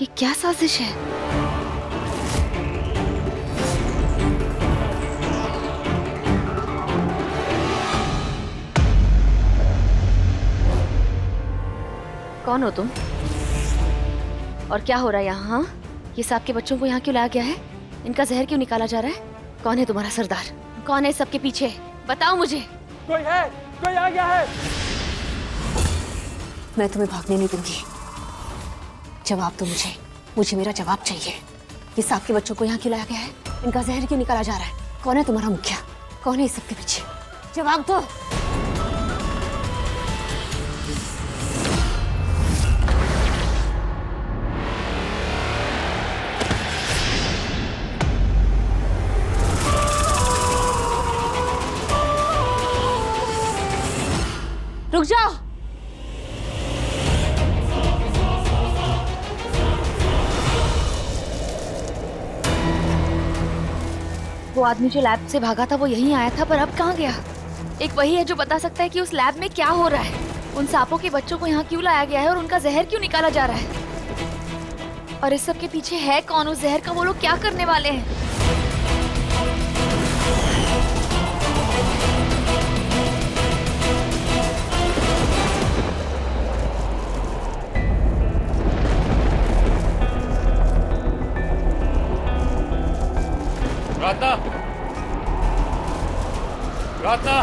ये क्या साजिश है? कौन हो तुम? और क्या हो रहा है यहाँ? हाँ, ये सांप के बच्चों को यहाँ क्यों लाया गया है? इनका जहर क्यों निकाला जा रहा है? कौन है तुम्हारा सरदार? कौन है सबके पीछे? बताओ मुझे। कोई है? कोई आ गया है? मैं तुम्हें भागने नहीं दूंगी। जवाब दो मुझे मेरा जवाब चाहिए। ये सांप के बच्चों को यहाँ क्यों लाया गया है? इनका जहर क्यों निकाला जा रहा है? कौन है तुम्हारा मुखिया? कौन है इस सबके पीछे? जवाब दो। रुक जाओ। वो आदमी जो लैब से भागा था वो यहीं आया था, पर अब कहाँ गया? एक वही है जो बता सकता है कि उस लैब में क्या हो रहा है। उन सांपों के बच्चों को यहाँ क्यों लाया गया है और उनका जहर क्यों निकाला जा रहा है? और इस सब के पीछे है कौन? उस जहर का वो लोग क्या करने वाले हैं? प्रार्थना! प्रार्थना!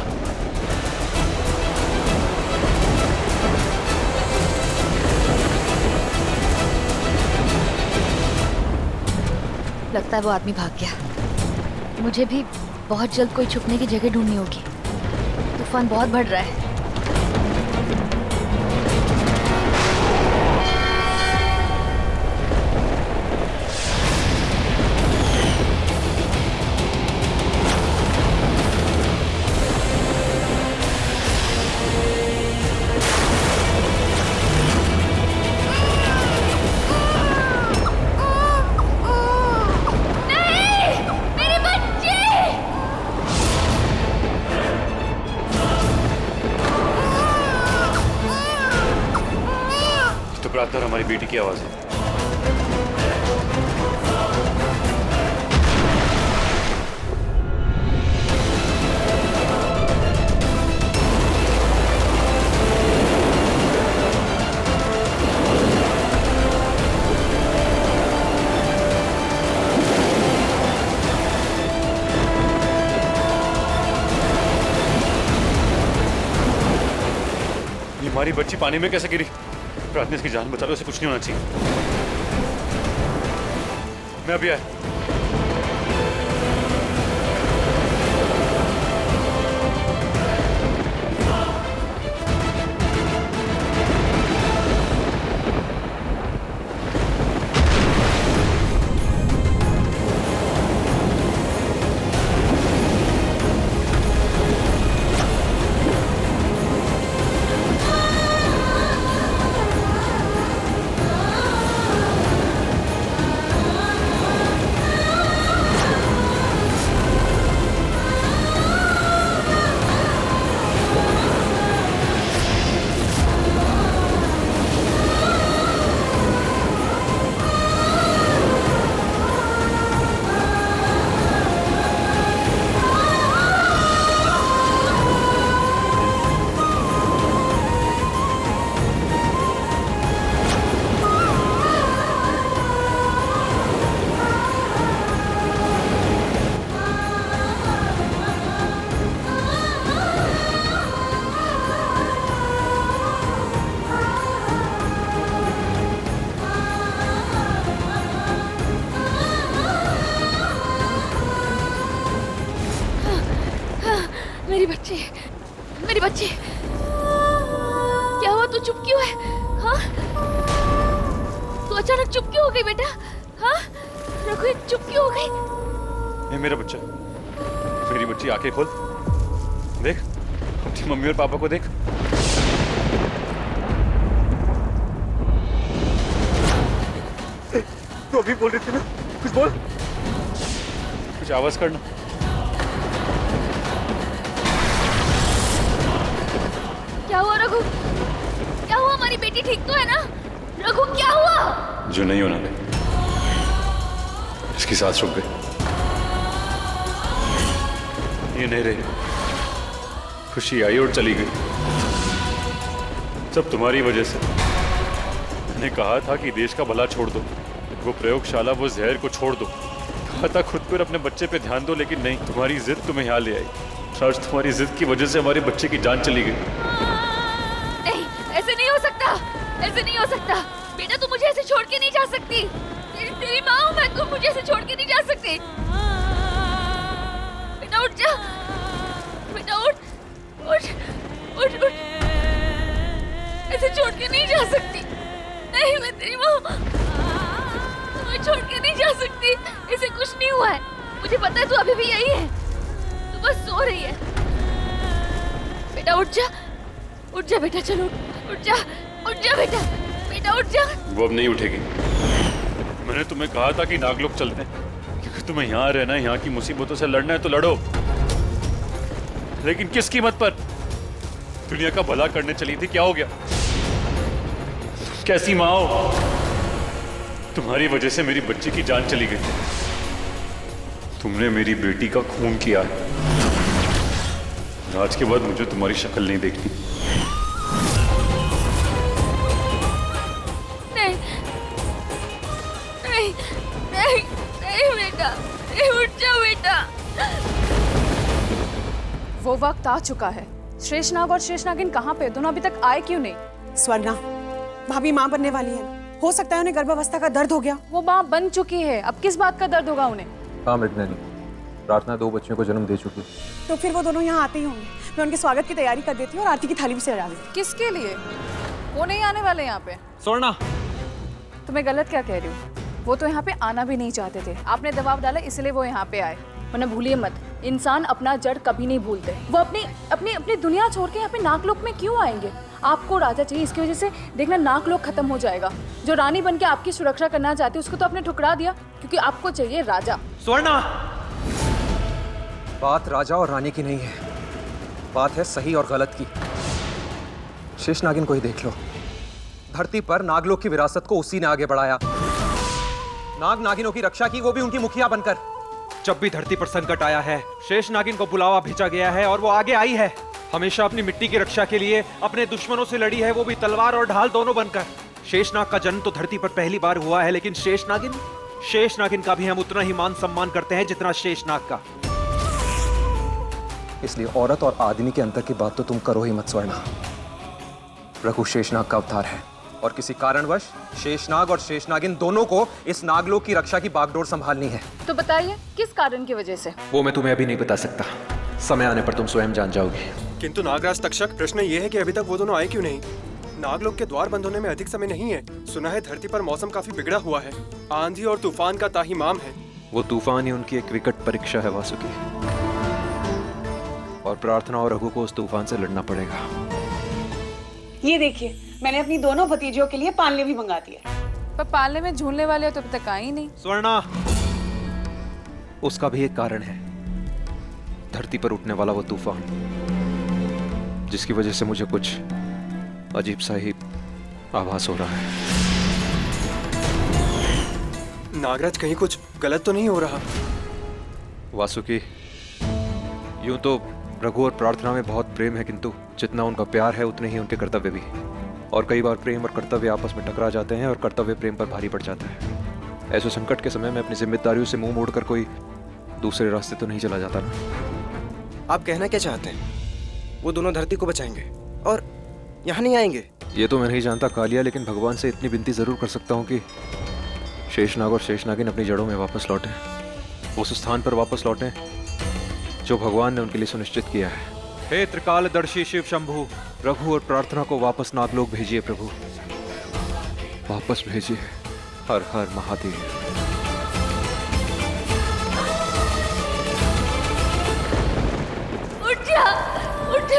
लगता है वो आदमी भाग गया। मुझे भी बहुत जल्द कोई छुपने की जगह ढूंढनी होगी। तूफान बहुत बढ़ रहा है। तो प्रार्थना हमारी बेटी की आवाज है। ये हमारी बच्ची पानी में कैसे गिरी? प्रार्थना इसकी जान बचा लो, उसे कुछ नहीं होना चाहिए। मैं अभी आया। मेरी बच्ची, क्या हुआ? तू चुप क्यों है? हाँ, तू अचानक चुप क्यों हो गई बेटा? हाँ, रघु चुप क्यों हो गई? ये मेरा बच्चा, मेरी बच्ची, आंखें खोल, देख अपनी मम्मी और पापा को देख। तू अभी बोल रही थी ना, कुछ बोल, कुछ आवाज करना। क्या हुआ रघु? क्या हुआ? हमारी बेटी ठीक तो है ना? रघु क्या हुआ? जो नहीं होना था, इसकी सांस रुक गई। ये नहीं रही, खुशी आई और चली गई। सब तुम्हारी वजह से। मैंने कहा था कि देश का भला छोड़ दो, वो प्रयोगशाला, वो जहर को छोड़ दो। कहा था खुद पर, अपने बच्चे पे ध्यान दो, लेकिन नहीं, तुम्हारी जिद तुम्हें यहाँ ले आई। आज तुम्हारी जिद की वजह से हमारे बच्चे की जान चली गई। नहीं, ऐसे नहीं हो सकता, ऐसे नहीं हो सकता। बेटा तू मुझे ऐसे छोड़ के नहीं जा सकती। तेरी माँ हूँ मैं, तू मुझे ऐसे छोड़ के नहीं जा सकती। बेटा उठ जा, बेटा उठ उठ उठ उठ, ऐसे छोड़ के नहीं जा सकती। नहीं, मैं तेरी माँ हूँ, तुम्हें छोड़ के नहीं जा सकती। इसे कुछ नहीं हुआ है, मुझे पता है तू अभी भी यही है, तू बस सो रही है। बेटा उठ जा बेटा, चलो उठ जा बेटा, बेटा उठ जा। वो अब नहीं उठेगी। मैंने तुम्हें कहा था कि नागलोक चलते हैं, क्योंकि तुम्हें यहाँ रहना है, यहाँ की मुसीबतों से लड़ना है तो लड़ो, लेकिन किस कीमत पर? दुनिया का भला करने चली थी, क्या हो गया? कैसी माँ हो? तुम्हारी वजह से मेरी बच्ची की जान चली गई। तुमने मेरी बेटी का खून किया है। आज के बाद मुझे तुम्हारी शक्ल नहीं देखनी। नहीं नहीं नहीं नहीं बेटा, नहीं, उठ जा बेटा। वो वक्त आ चुका है। शेषनाग और शेषनागिन कहाँ पे? दोनों अभी तक आए क्यों नहीं? स्वर्णा, भाभी माँ बनने वाली है ना, हो सकता है उन्हें गर्भावस्था का दर्द हो गया। वो माँ बन चुकी है, अब किस बात का दर्द होगा उन्हें? हाँ मृगनयनी, प्रार्थना 2 बच्चों को जन्म दे चुकी। तो फिर वो दोनों यहाँ आते ही होंगे। मैं उनके स्वागत की तैयारी कर देती हूँ और आरती की थाली भी सजा देती किसके लिए? वो नहीं आने वाले यहाँ पे। स्वर्णा, तुम्हें गलत क्या कह रही हो? वो तो यहाँ पे आना भी नहीं चाहते थे, आपने दबाव डाला इसलिए वो यहाँ पे आए। वरना भूलिए मत, इंसान अपना जड़ कभी नहीं भूलते। वो अपनी अपनी अपनी दुनिया छोड़ के यहाँ पे नागलोक में क्यों आएंगे? आपको राजा चाहिए, इसकी वजह से देखना नागलोक खत्म हो जाएगा। जो रानी बन के आपकी सुरक्षा करना चाहती उसको तो आपने ठुकरा दिया, क्योंकि आपको चाहिए राजा। स्वर्णा, बात राजा और रानी की नहीं है, बात है सही और गलत की। शेषनागिन को ही देख लो, धरती पर नागलोक की विरासत को उसी ने आगे बढ़ाया। नाग नागिनों की रक्षा की, वो भी उनकी मुखिया बनकर। जब भी धरती पर संकट आया है, शेषनागिन को बुलावा भेजा गया है और वो आगे आई है। हमेशा अपनी मिट्टी की रक्षा के लिए अपने दुश्मनों से लड़ी है, वो भी तलवार और ढाल दोनों बनकर। शेषनाग का जन्म तो धरती पर पहली बार हुआ है, लेकिन शेषनागिन का भी हम उतना ही मान सम्मान करते हैं जितना शेषनाग का। इसलिए औरत और आदमी के अंतर की बात तो तुम करो ही मत स्वर्णा। रघु शेषनाग का अवतार है और किसी कारणवश शेषनाग और शेषनागिन दोनों को इस नागलोक की रक्षा की बागडोर संभालनी है। तो बताइए किस कारण की वजह से? वो मैं तुम्हें अभी नहीं बता सकता, समय आने पर तुम स्वयं जान जाओगे। किंतु नागराज तक्षक, प्रश्न ये है कि अभी तक वो दोनों आए क्यों नहीं? नागलोक के द्वार बंद होने में अधिक समय नहीं है। सुना है धरती पर मौसम काफी बिगड़ा हुआ है, आंधी और तूफान का ताहिमाम है। वो तूफान ही उनकी एक विकट परीक्षा है वासुकी, और प्रार्थना और रघु को उस तूफान से लड़ना पड़ेगा। ये देखिए, मैंने अपनी दोनों भतीजियों के लिए पालने भी मंगा दिया। पर पालने में झूलने वाले तो अभी तक आए ही नहीं। स्वर्णा, उसका भी एक कारण है, धरती पर उठने वाला वो तूफान, जिसकी वजह से मुझे कुछ अजीब सा ही आभास हो रहा है। नागराज, कहीं कुछ गलत तो नहीं हो रहा? वासुकी, यूं तो रघु और प्रार्थना में बहुत प्रेम है, किंतु जितना उनका प्यार है उतने ही उनके कर्तव्य भी। और कई बार प्रेम और कर्तव्य आपस में टकरा जाते हैं और कर्तव्य प्रेम पर भारी पड़ जाता है। ऐसे संकट के समय में अपनी जिम्मेदारियों से मुंह मोड़कर कोई दूसरे रास्ते तो नहीं चला जाता ना। आप कहना क्या चाहते हैं? वो दोनों धरती को बचाएंगे और यहाँ नहीं आएंगे? ये तो मैं नहीं जानता कालिया, लेकिन भगवान से इतनी विनती जरूर कर सकता हूँ कि शेषनाग और शेषनागिन अपनी जड़ों में वापस लौटें, उस स्थान पर वापस लौटें जो भगवान ने उनके लिए सुनिश्चित किया है। हे त्रिकालदर्शी शिव शंभु, रघु और प्रार्थना को वापस नागलोक भेजिए प्रभु, वापस भेजिए। हर हर महादेव। उठ जा,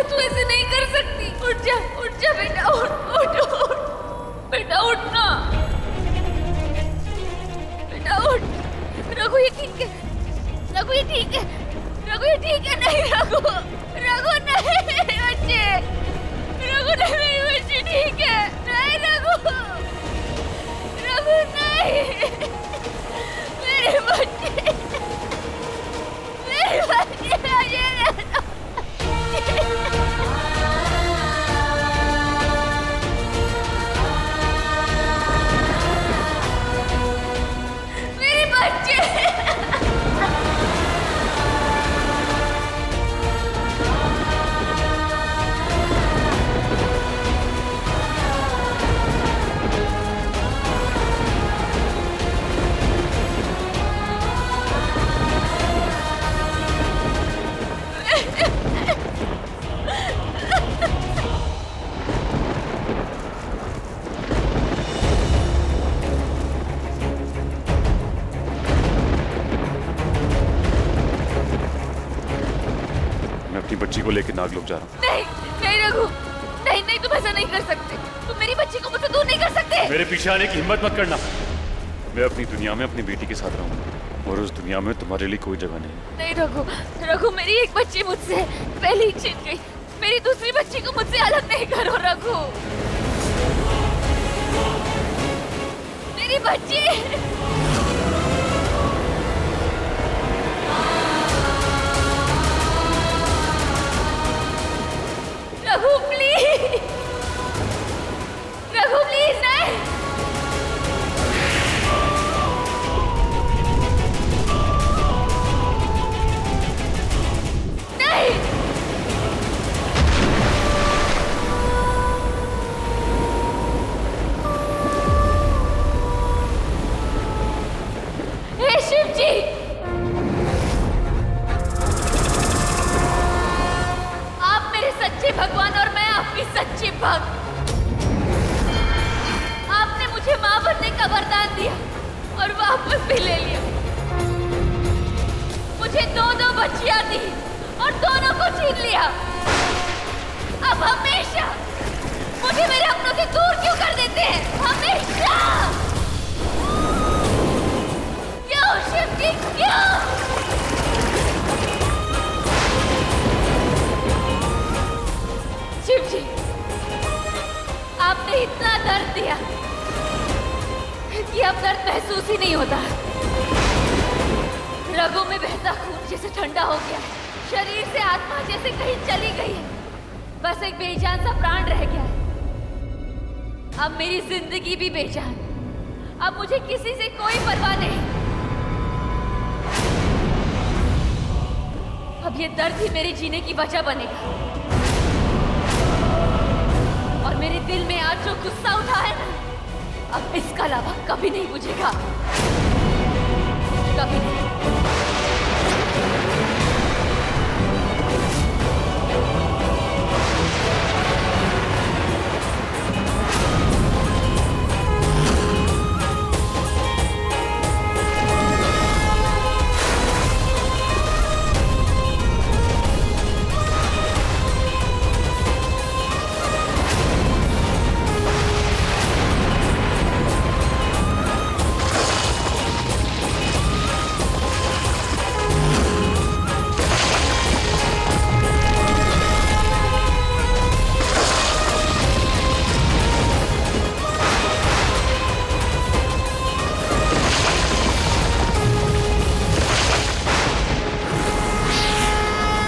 तू ऐसे नहीं कर सकती। उठ जा बेटा, उठ बेटा, उठ ना बेटा, उठ। रघु ये ठीक है, रघु ये ठीक है, रघु ये ठीक है। नहीं रघु नहीं बच्चे, रघु नहीं मेरी बच्ची ठीक है। नहीं रघु रघु नहीं, मेरे बच्चे, मेरे बच्चे मुझे दे दो। मेरे बच्चे। मैं अपनी बच्ची को लेकर नागलोक जा रहा हूँ। नहीं नहीं रघु, नहीं नहीं, तुम ऐसा नहीं कर सकते। तुम मेरी बच्ची को मुझसे दूर नहीं कर सकते। मेरे पीछे आने की हिम्मत मत करना। मैं अपनी दुनिया में अपनी बेटी के साथ रहूंगा और उस दुनिया में तुम्हारे लिए कोई जगह नहीं। नहीं रघु, रघु मेरी एक बच्ची मुझसे पहले ही छिन गई। मेरी दूसरी बच्ची को मुझसे अलग नहीं करो रघु। मेरी बच्ची। रघु प्लीज, रघु प्लीज नहीं। नहीं। हे शिव जी, आप मेरे सच्चे भगवान और मैं आपकी सच्ची भक्त। आपने मुझे मां बनने का वरदान दिया और वापस भी ले लिया। मुझे दो बच्चियां दी और दोनों को छीन लिया। अब हमेशा मुझे मेरे अपनों से दूर क्यों कर देते हैं? हमेशा क्यों शिव जी, क्यों? शिव जी, आपने इतना दर्द दिया कि अब दर्द महसूस ही नहीं होता। रगों में बहता खून जैसे ठंडा हो गया, शरीर से आत्मा जैसे कहीं चली गई है। बस एक बेजान सा प्राण रह गया है। अब मेरी जिंदगी भी बेजान। अब मुझे किसी से कोई परवाह नहीं। अब ये दर्द ही मेरे जीने की वजह बनेगा। और मेरे दिल में आज जो गुस्सा उठा है ना, अब इसका लावा कभी नहीं बुझेगा, कभी नहीं।